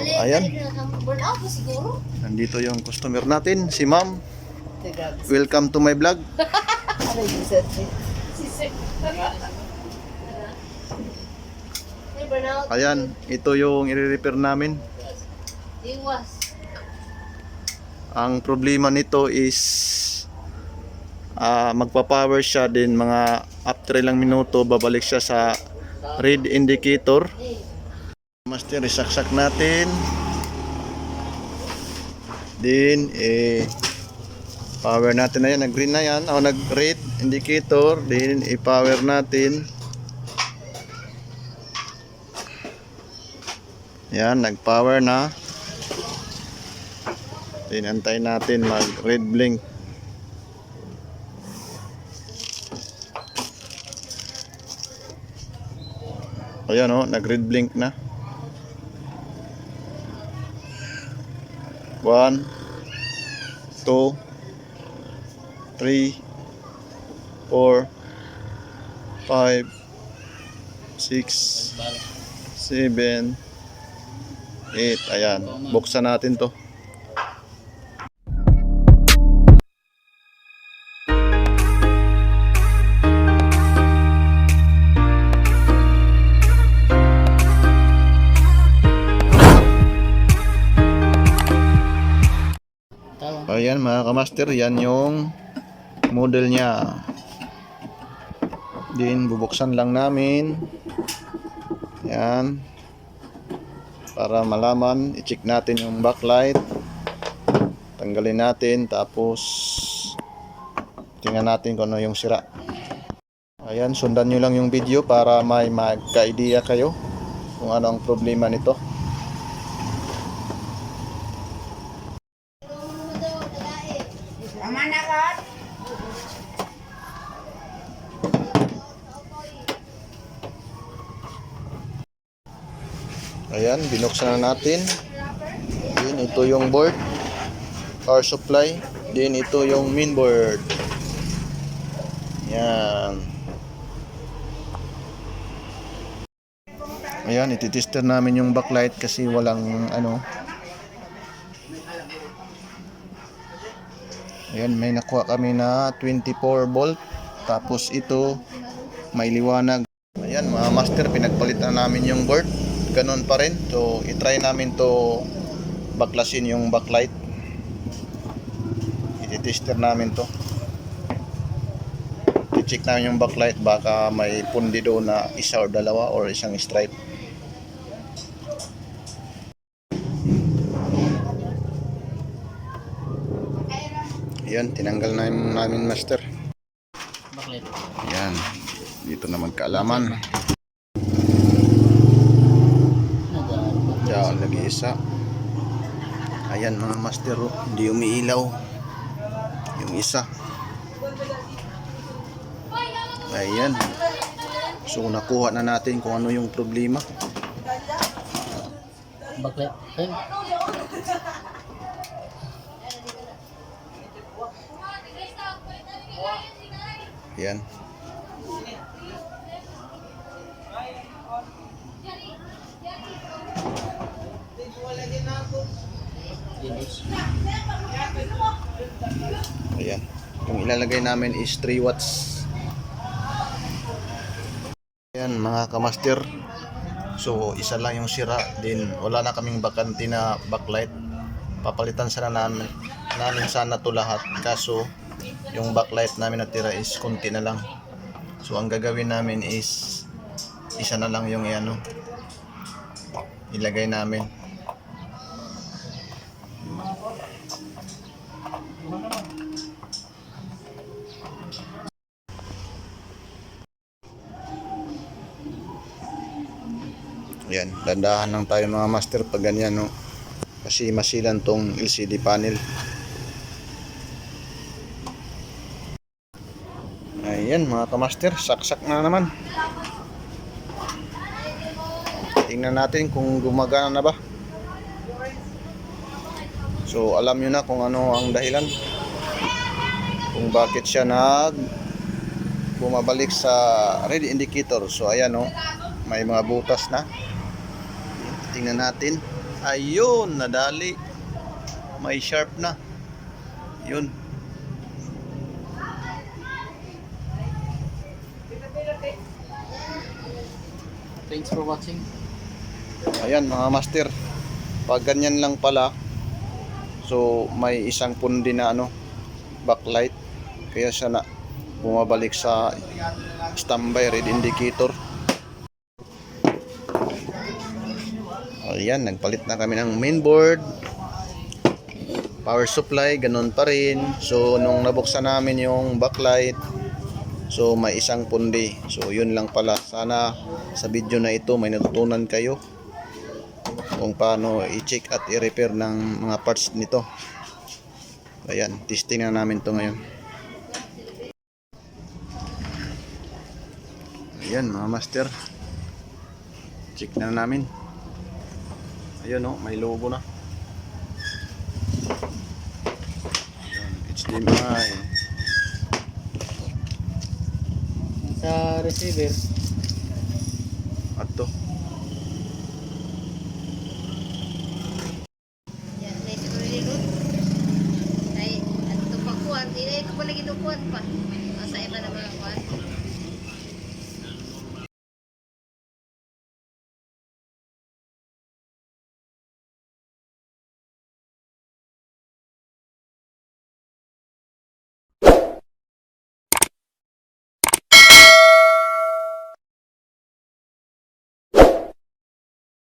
Ayan. Nandito yung customer natin, si Ma'am. Welcome to my vlog. Ayan, ito yung i-repair namin. Ang problema nito is magpa-power siya din mga after ilang minuto babalik siya sa red indicator. Master, isaksak natin. Din power natin na yan, nag-green na yan, o nag-red indicator. Din i-power natin. Yan, nag-power na. Tinantay natin mag-red blink. Ayan o, nag-red blink na. 1 2 3 4 5 6 7 8. Ayan, buksan natin to. Ayan mga kamaster, yan yung model niya. Din bubuksan lang namin. Yan. Para malaman, i-check natin yung backlight. Tanggalin natin, tapos tingnan natin kung ano yung sira. Ayan, sundan nyo lang yung video para may magka-idea kayo kung ano ang problema nito. Ayan, binuksan na natin. Then ito yung board, power supply. Then ito yung main board. Ayan. Ayan, ititester namin yung backlight kasi walang ano. Ayan, may nakuha kami na 24 volt. Tapos ito, may liwanag. Ayan mga master, pinagpalitan namin yung board. Ganon pa rin. So, itry namin to baklasin yung backlight. I-tester namin to. I-check namin yung backlight. Baka may pundi doon na isa or dalawa or isang stripe. Ayan, tinanggal namin master. Backlight. Ayan, dito na magkaalaman. Diyan, lagi isa. Ayan mga master, hindi umiilaw yung isa. Ayan. So nakuha na natin kung ano yung problema. Backlight. Ayan. Ayan. Yung ilalagay namin is 3 watts. Ayan mga kamaster. So isa lang yung sira. Din wala na kaming bakante na backlight. Papalitan sana namin sana to lahat. Kaso yung backlight namin natira is konti na lang. So ang gagawin namin is isa na lang yung ilagay namin. Ayan, dandahan lang tayo mga master pag ganyan, no? Kasi masilan tong LCD panel. Ayan mga kamaster, saksak na naman. Tingnan natin kung gumagana na ba. So alam nyo na kung ano ang dahilan, kung bakit siya bumabalik sa red indicator. So ayan, no, may mga butas na. Tingnan natin. Ayun, nadali. May sharp na. Yun. Thanks for watching. Ayan mga master. Pag ganyan lang pala, so may isang pundi na backlight. Kaya siya na bumabalik sa standby red indicator. Ayan, nagpalit na kami ng mainboard. Power supply, ganun pa rin. So nung nabuksan namin yung backlight, so may isang pundi. So yun lang pala. Sana sa video na ito may natutunan kayo kung paano i-check at i-repair ng mga parts nito. Ayan, testing na namin to ngayon. Ayan mga master, check na namin. Ayun may logo na. Ayan, HDMI. Sa receiver, At to